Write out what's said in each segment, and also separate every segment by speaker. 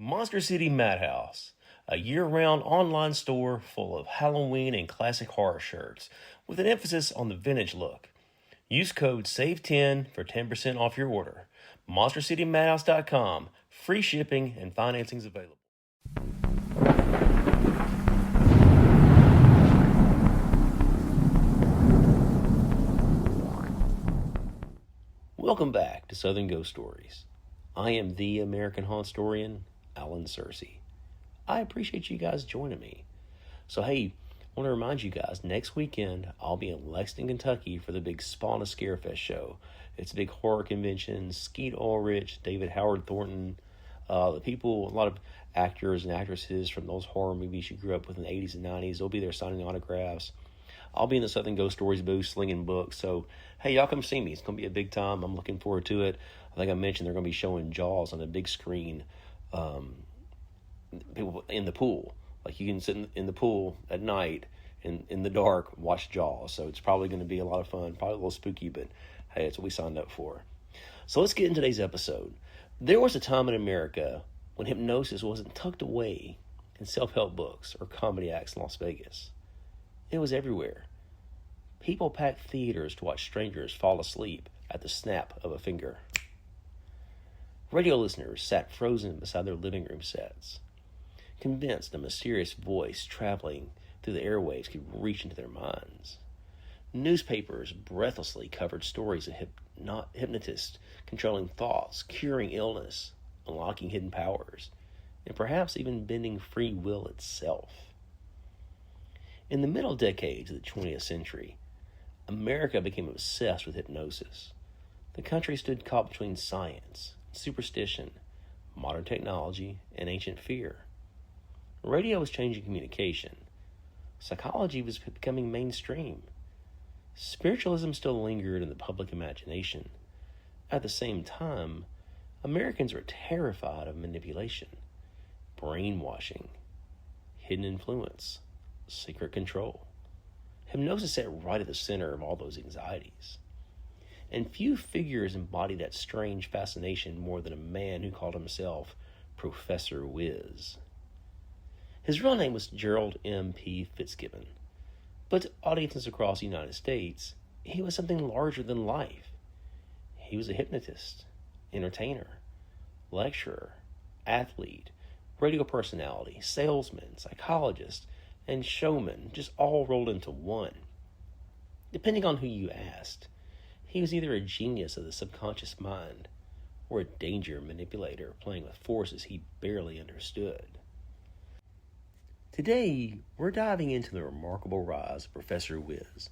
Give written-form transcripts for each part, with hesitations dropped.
Speaker 1: Monster City Madhouse, a year-round online store full of Halloween and classic horror shirts with an emphasis on the vintage look. Use code SAVE10 for 10% off your order. MonsterCityMadhouse.com. Free shipping and financing is available. Welcome back to Southern Ghost Stories. I am the American Haunt Historian, Alan Searcy. I appreciate you guys joining me. So hey, I want to remind you guys, next weekend I'll be in Lexington, Kentucky for the big Spawn of Scarefest show. It's a big horror convention. Skeet Ulrich, David Howard Thornton, a lot of actors and actresses from those horror movies you grew up with in the 80s and 90s. They'll be there signing autographs. I'll be in the Southern Ghost Stories booth slinging books. So, hey, y'all come see me. It's going to be a big time. I'm looking forward to it. I think I mentioned they're going to be showing Jaws on a big screen. People in the pool. Like you can sit in the pool at night in the dark, watch Jaws. So it's probably going to be a lot of fun. Probably a little spooky, but hey, it's what we signed up for. So let's get into today's episode. There was a time in America when hypnosis wasn't tucked away in self-help books or comedy acts in Las Vegas. It was everywhere. People packed theaters to watch strangers fall asleep at the snap of a finger. Radio listeners sat frozen beside their living room sets, convinced a mysterious voice traveling through the airwaves could reach into their minds. Newspapers breathlessly covered stories of hypnotists controlling thoughts, curing illness, unlocking hidden powers, and perhaps even bending free will itself. In the middle decades of the 20th century, America became obsessed with hypnosis. The country stood caught between science, superstition, modern technology, and ancient fear. Radio was changing communication. Psychology was becoming mainstream. Spiritualism still lingered in the public imagination. At the same time, Americans were terrified of manipulation, brainwashing, hidden influence, secret control. Hypnosis sat right at the center of all those anxieties. And few figures embodied that strange fascination more than a man who called himself Professor Whiz. His real name was Gerald M. P. Fitzgibbon, but to audiences across the United States, he was something larger than life. He was a hypnotist, entertainer, lecturer, athlete, radio personality, salesman, psychologist, and showman, just all rolled into one. Depending on who you asked, he was either a genius of the subconscious mind or a danger manipulator playing with forces he barely understood. Today, we're diving into the remarkable rise of Professor Whiz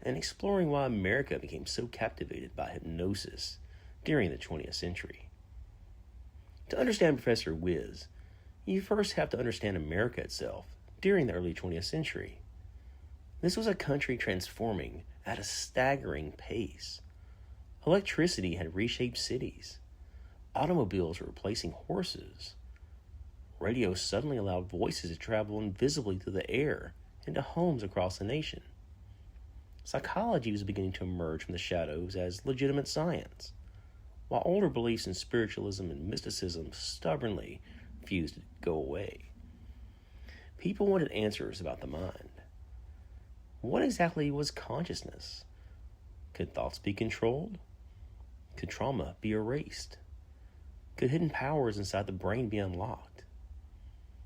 Speaker 1: and exploring why America became so captivated by hypnosis during the 20th century. To understand Professor Whiz, you first have to understand America itself during the early 20th century. This was a country transforming at a staggering pace. Electricity had reshaped cities. Automobiles were replacing horses. Radio suddenly allowed voices to travel invisibly through the air into homes across the nation. Psychology was beginning to emerge from the shadows as legitimate science, while older beliefs in spiritualism and mysticism stubbornly refused to go away. People wanted answers about the mind. What exactly was consciousness? Could thoughts be controlled? Could trauma be erased? Could hidden powers inside the brain be unlocked?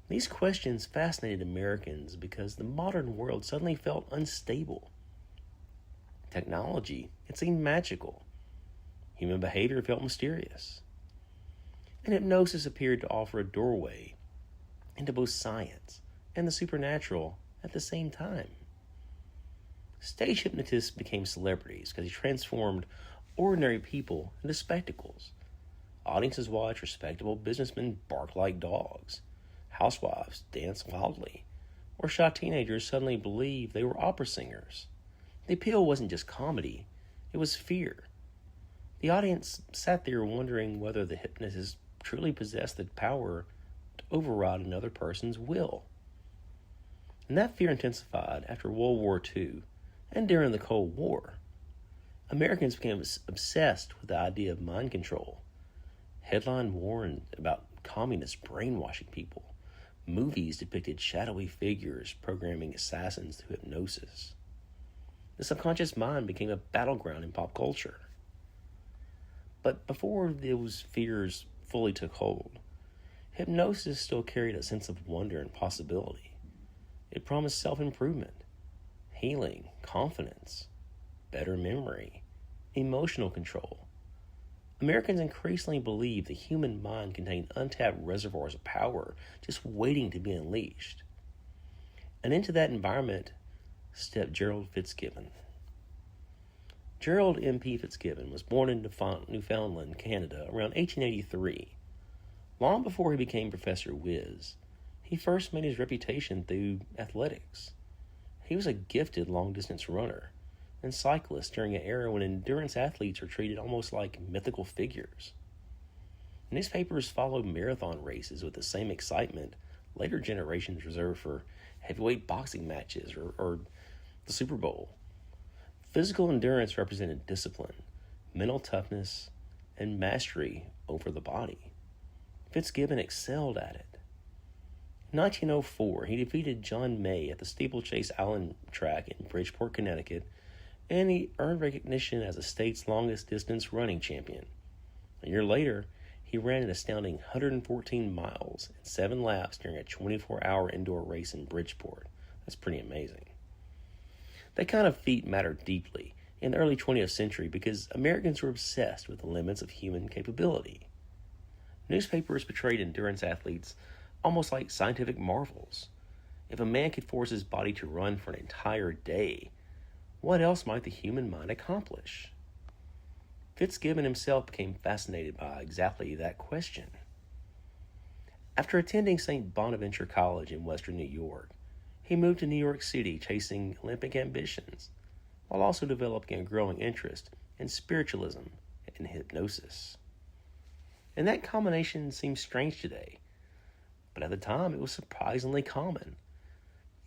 Speaker 1: These questions fascinated Americans because the modern world suddenly felt unstable. Technology, it seemed magical. Human behavior felt mysterious. And hypnosis appeared to offer a doorway into both science and the supernatural at the same time. Stage hypnotists became celebrities because they transformed ordinary people into spectacles. Audiences watched respectable businessmen bark like dogs, housewives dance wildly, or shy teenagers suddenly believed they were opera singers. The appeal wasn't just comedy, it was fear. The audience sat there wondering whether the hypnotist truly possessed the power to override another person's will. And that fear intensified after World War II and during the Cold War. Americans became obsessed with the idea of mind control. Headline warned about communists brainwashing people. Movies depicted shadowy figures programming assassins through hypnosis. The subconscious mind became a battleground in pop culture. But before those fears fully took hold, hypnosis still carried a sense of wonder and possibility. It promised self-improvement, healing, confidence, better memory, emotional control. Americans increasingly believed the human mind contained untapped reservoirs of power just waiting to be unleashed. And into that environment stepped Gerald Fitzgibbon. Gerald M.P. Fitzgibbon was born in Newfoundland, Canada, around 1883. Long before he became Professor Whiz, he first made his reputation through athletics. He was a gifted long-distance runner and cyclist during an era when endurance athletes were treated almost like mythical figures. Newspapers followed marathon races with the same excitement later generations reserved for heavyweight boxing matches or the Super Bowl. Physical endurance represented discipline, mental toughness, and mastery over the body. Fitzgibbon excelled at it. In 1904, he defeated John May at the Steeplechase Island track in Bridgeport, Connecticut, and he earned recognition as the state's longest-distance running champion. A year later, he ran an astounding 114 miles and 7 laps during a 24-hour indoor race in Bridgeport. That's pretty amazing. That kind of feat mattered deeply in the early 20th century because Americans were obsessed with the limits of human capability. Newspapers portrayed endurance athletes almost like scientific marvels. If a man could force his body to run for an entire day, what else might the human mind accomplish? Fitzgibbon himself became fascinated by exactly that question. After attending St. Bonaventure College in Western New York, he moved to New York City chasing Olympic ambitions, while also developing a growing interest in spiritualism and hypnosis. And that combination seems strange today, but at the time it was surprisingly common.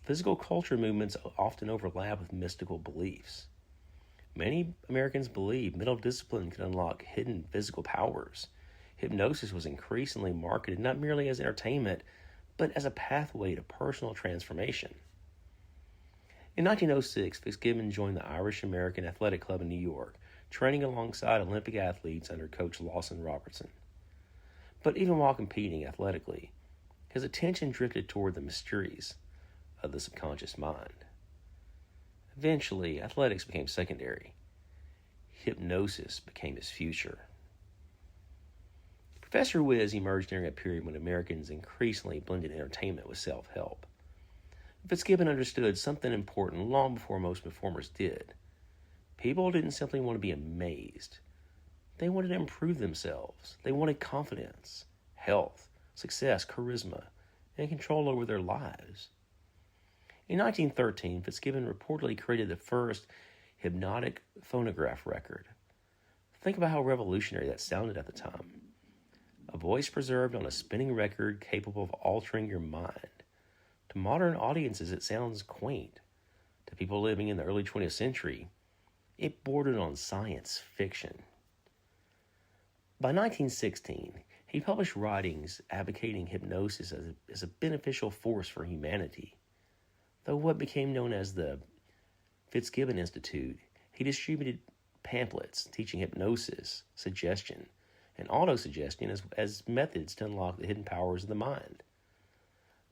Speaker 1: Physical culture movements often overlap with mystical beliefs. Many Americans believed mental discipline could unlock hidden physical powers. Hypnosis was increasingly marketed not merely as entertainment, but as a pathway to personal transformation. In 1906, Fitzgibbon joined the Irish American Athletic Club in New York, training alongside Olympic athletes under coach Lawson Robertson. But even while competing athletically, his attention drifted toward the mysteries of the subconscious mind. Eventually, athletics became secondary. Hypnosis became his future. Professor Whiz emerged during a period when Americans increasingly blended entertainment with self-help. Fitzgibbon understood something important long before most performers did. People didn't simply want to be amazed. They wanted to improve themselves. They wanted confidence, health, success, charisma, and control over their lives. In 1913, Fitzgibbon reportedly created the first hypnotic phonograph record. Think about how revolutionary that sounded at the time. A voice preserved on a spinning record capable of altering your mind. To modern audiences, it sounds quaint. To people living in the early 20th century, it bordered on science fiction. By 1916, he published writings advocating hypnosis as a beneficial force for humanity. Though what became known as the Fitzgibbon Institute, he distributed pamphlets teaching hypnosis, suggestion, and autosuggestion as methods to unlock the hidden powers of the mind.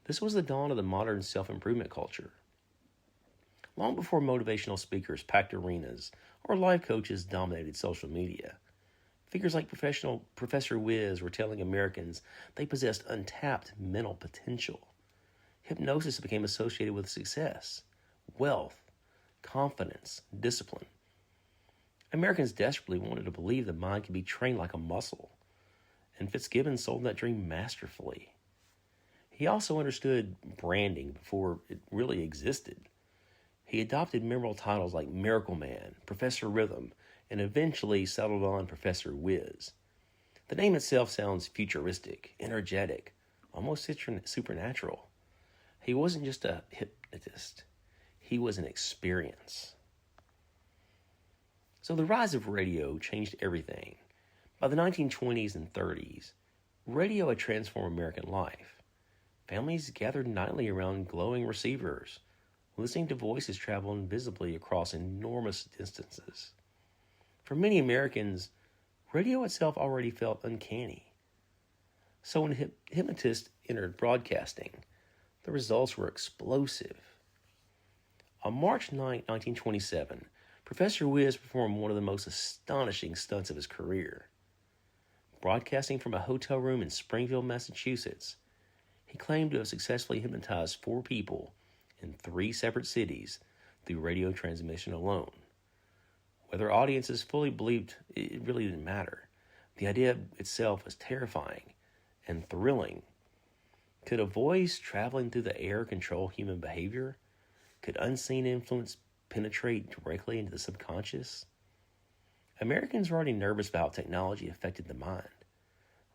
Speaker 1: This was the dawn of the modern self-improvement culture. Long before motivational speakers packed arenas or life coaches dominated social media, figures like Professor Whiz were telling Americans they possessed untapped mental potential. Hypnosis became associated with success, wealth, confidence, discipline. Americans desperately wanted to believe the mind could be trained like a muscle, and Fitzgibbon sold that dream masterfully. He also understood branding before it really existed. He adopted memorable titles like Miracle Man, Professor Rhythm, and eventually settled on Professor Whiz. The name itself sounds futuristic, energetic, almost supernatural. He wasn't just a hypnotist. He was an experience. So the rise of radio changed everything. By the 1920s and 30s, Radio had transformed American life. Families gathered nightly around glowing receivers, listening to voices travel invisibly across enormous distances. For many Americans, radio itself already felt uncanny. So when hypnotists entered broadcasting, the results were explosive. On March 9, 1927, Professor Whiz performed one of the most astonishing stunts of his career. Broadcasting from a hotel room in Springfield, Massachusetts, he claimed to have successfully hypnotized 4 people in 3 separate cities through radio transmission alone. Whether audiences fully believed, it really didn't matter. The idea itself was terrifying and thrilling. Could a voice traveling through the air control human behavior? Could unseen influence penetrate directly into the subconscious? Americans were already nervous about how technology affected the mind.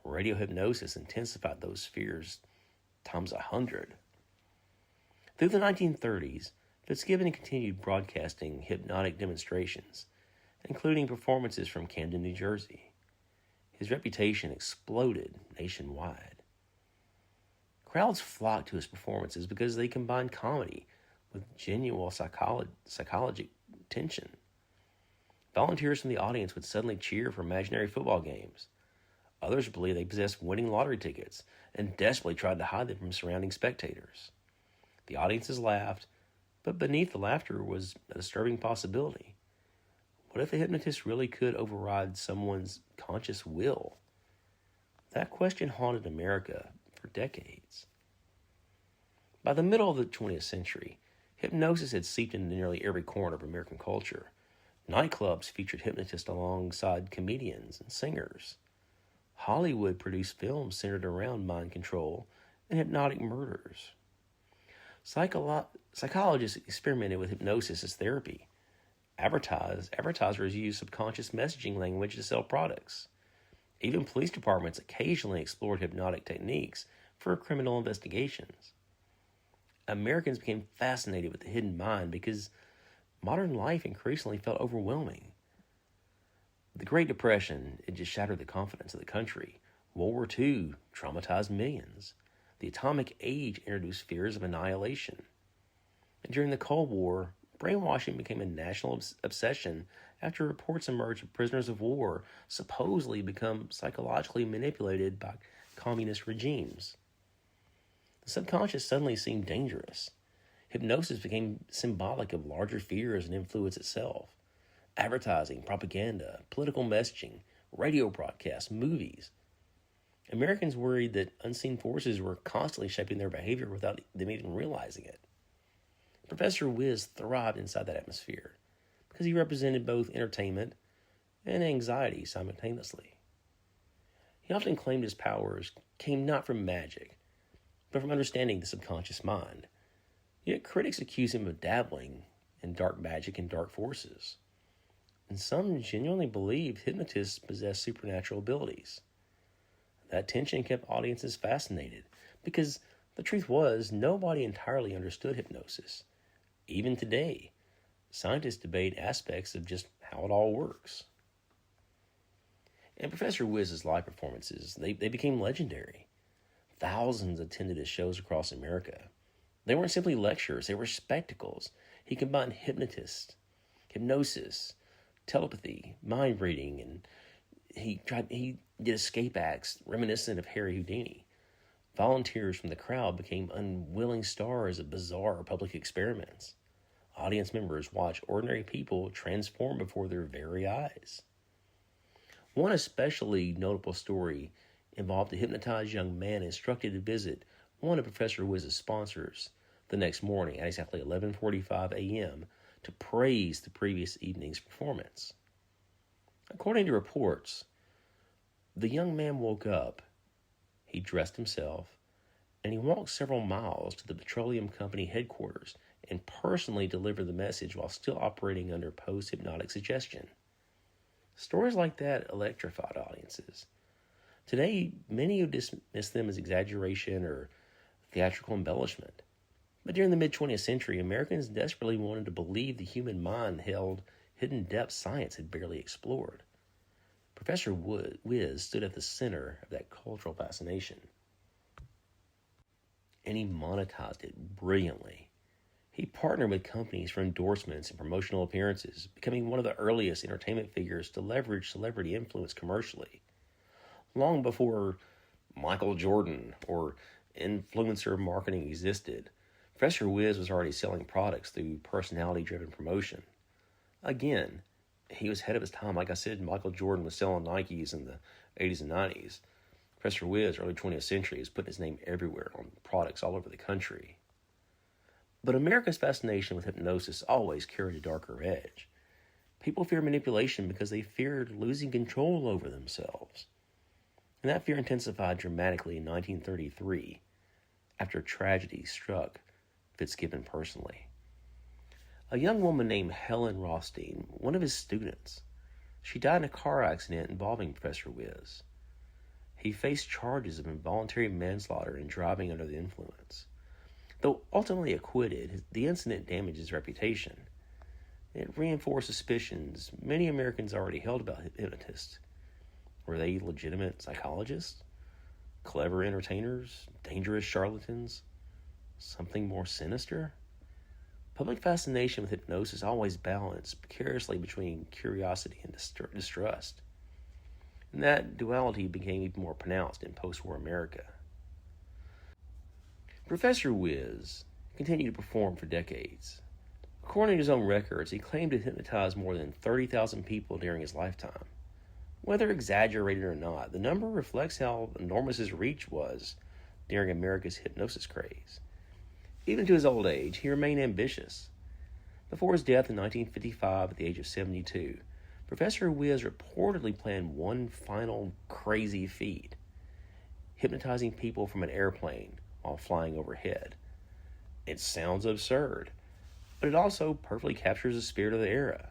Speaker 1: Radio hypnosis intensified those fears times 100. Through the 1930s, Fitzgibbon continued broadcasting hypnotic demonstrations, including performances from Camden, New Jersey. His reputation exploded nationwide. Crowds flocked to his performances because they combined comedy with genuine psychological tension. Volunteers from the audience would suddenly cheer for imaginary football games. Others believed they possessed winning lottery tickets and desperately tried to hide them from surrounding spectators. The audiences laughed, but beneath the laughter was a disturbing possibility. What if a hypnotist really could override someone's conscious will? That question haunted America for decades. By the middle of the 20th century, hypnosis had seeped into nearly every corner of American culture. Nightclubs featured hypnotists alongside comedians and singers. Hollywood produced films centered around mind control and hypnotic murders. Psychologists experimented with hypnosis as therapy. Advertisers used subconscious messaging language to sell products. Even police departments occasionally explored hypnotic techniques for criminal investigations. Americans became fascinated with the hidden mind because modern life increasingly felt overwhelming. The Great Depression, it just shattered the confidence of the country. World War II traumatized millions. The atomic age introduced fears of annihilation. And during the Cold War, brainwashing became a national obsession after reports emerged of prisoners of war supposedly become psychologically manipulated by communist regimes. The subconscious suddenly seemed dangerous. Hypnosis became symbolic of larger fears and influence itself. Advertising, propaganda, political messaging, radio broadcasts, movies. Americans worried that unseen forces were constantly shaping their behavior without them even realizing it. Professor Whiz thrived inside that atmosphere because he represented both entertainment and anxiety simultaneously. He often claimed his powers came not from magic, but from understanding the subconscious mind. Yet critics accused him of dabbling in dark magic and dark forces. And some genuinely believed hypnotists possessed supernatural abilities. That tension kept audiences fascinated because the truth was nobody entirely understood hypnosis. Even today, scientists debate aspects of just how it all works. And Professor Whiz's live performances, they became legendary. Thousands attended his shows across America. They weren't simply lectures, they were spectacles. He combined hypnosis, telepathy, mind reading, and he did escape acts reminiscent of Harry Houdini. Volunteers from the crowd became unwilling stars of bizarre public experiments. Audience members watched ordinary people transform before their very eyes. One especially notable story involved a hypnotized young man instructed to visit one of Professor Whiz's sponsors the next morning at exactly 11:45 a.m. to praise the previous evening's performance. According to reports, the young man woke up, he dressed himself, and he walked several miles to the petroleum company headquarters and personally delivered the message while still operating under post-hypnotic suggestion. Stories like that electrified audiences. Today, many would dismiss them as exaggeration or theatrical embellishment. But during the mid-20th century, Americans desperately wanted to believe the human mind held hidden depths science had barely explored. Professor Whiz stood at the center of that cultural fascination, and he monetized it brilliantly. He partnered with companies for endorsements and promotional appearances, becoming one of the earliest entertainment figures to leverage celebrity influence commercially. Long before Michael Jordan or influencer marketing existed, Professor Whiz was already selling products through personality-driven promotion. Again, he was ahead of his time. Like I said, Michael Jordan was selling Nikes in the 80s and 90s. Professor Whiz, early 20th century, is putting his name everywhere on products all over the country. But America's fascination with hypnosis always carried a darker edge. People fear manipulation because they feared losing control over themselves. And that fear intensified dramatically in 1933 after tragedy struck Fitzgibbon personally. A young woman named Helen Rothstein, one of his students, she died in a car accident involving Professor Whiz. He faced charges of involuntary manslaughter and driving under the influence. Though ultimately acquitted, the incident damaged his reputation. It reinforced suspicions many Americans already held about hypnotists. Were they legitimate psychologists? Clever entertainers? Dangerous charlatans? Something more sinister? Public fascination with hypnosis always balanced precariously between curiosity and distrust. And that duality became even more pronounced in post-war America. Professor Whiz continued to perform for decades. According to his own records, he claimed to hypnotize more than 30,000 people during his lifetime. Whether exaggerated or not, the number reflects how enormous his reach was during America's hypnosis craze. Even to his old age, he remained ambitious. Before his death in 1955 at the age of 72, Professor Whiz reportedly planned one final crazy feat: hypnotizing people from an airplane while flying overhead. It sounds absurd, but it also perfectly captures the spirit of the era.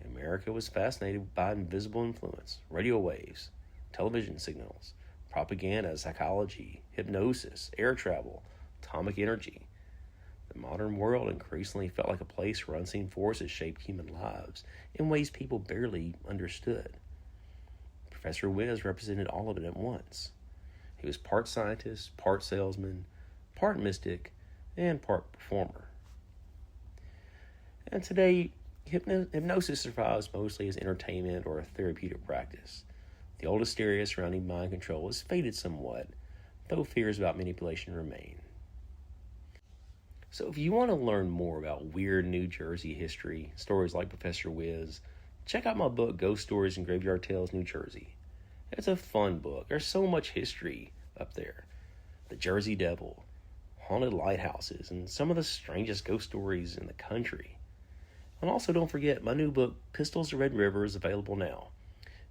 Speaker 1: America was fascinated by invisible influence, radio waves, television signals, propaganda, psychology, hypnosis, air travel, atomic energy. The modern world increasingly felt like a place where unseen forces shaped human lives in ways people barely understood. Professor Whiz represented all of it at once. He was part scientist, part salesman, part mystic, and part performer. And today, hypnosis survives mostly as entertainment or a therapeutic practice. The old hysteria surrounding mind control has faded somewhat, though fears about manipulation remain. So if you want to learn more about weird New Jersey history, stories like Professor Whiz, check out my book, Ghost Stories and Graveyard Tales, New Jersey. It's a fun book. There's so much history up there. The Jersey Devil, haunted lighthouses, and some of the strangest ghost stories in the country. And also don't forget, my new book, Pistols to Red River, is available now.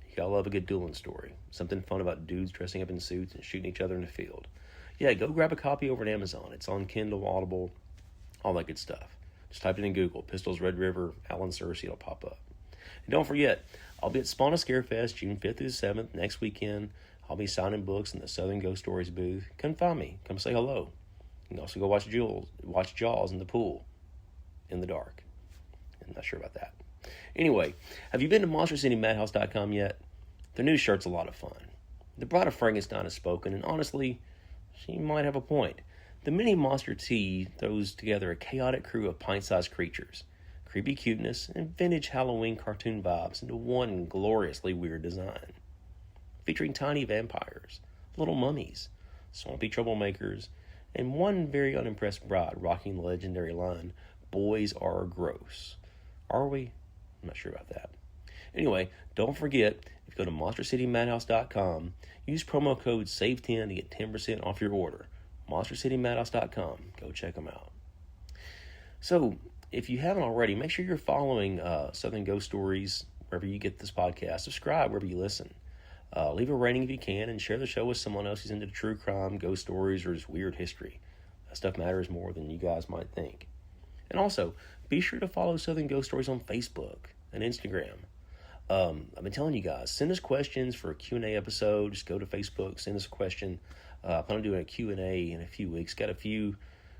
Speaker 1: You gotta love a good dueling story. Something fun about dudes dressing up in suits and shooting each other in the field. Yeah, go grab a copy over on Amazon. It's on Kindle, Audible, all that good stuff. Just type it in Google, Pistols Red River, Alan Searcy, it'll pop up. And don't forget, I'll be at Spawn Scarefest June 5th through the 7th, next weekend. I'll be signing books in the Southern Ghost Stories booth. Come find me. Come say hello. You can also go watch Jaws in the pool in the dark. I'm not sure about that. Anyway, have you been to MonsterCityMadhouse.com yet? Their new shirt's a lot of fun. The Bride of Frankenstein has spoken, and honestly, she might have a point. The mini monster tee throws together a chaotic crew of pint-sized creatures, creepy cuteness, and vintage Halloween cartoon vibes into one gloriously weird design. Featuring tiny vampires, little mummies, swampy troublemakers, and one very unimpressed bride rocking the legendary line, "Boys are gross." Are we? I'm not sure about that. Anyway, don't forget, if you go to MonsterCityMadhouse.com, use promo code SAVE10 to get 10% off your order. MonsterCityMadhouse.com. Go check them out. So, if you haven't already, make sure you're following Southern Ghost Stories wherever you get this podcast. Subscribe wherever you listen. Leave a rating if you can, and share the show with someone else who's into true crime, ghost stories, or just weird history. That stuff matters more than you guys might think. And also, be sure to follow Southern Ghost Stories on Facebook and Instagram. I've been telling you guys, send us questions for a Q&A episode. Just go to Facebook, send us a question. I plan on doing a Q&A in a few weeks. Got a few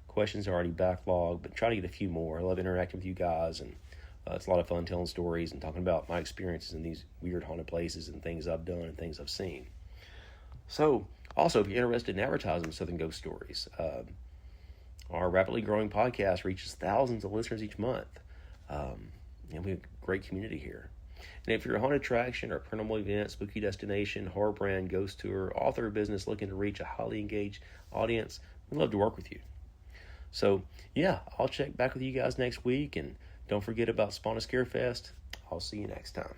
Speaker 1: questions already backlogged, but try to get a few more. I love interacting with you guys and It's a lot of fun telling stories and talking about my experiences in these weird haunted places and things I've done and things I've seen. So, also, if you're interested in advertising Southern Ghost Stories, our rapidly growing podcast reaches thousands of listeners each month. And we have a great community here. And if you're a haunted attraction or paranormal event, spooky destination, horror brand, ghost tour, author of business looking to reach a highly engaged audience, we'd love to work with you. So, yeah, I'll check back with you guys next week. And don't forget about Spawn a Scare Fest. I'll see you next time.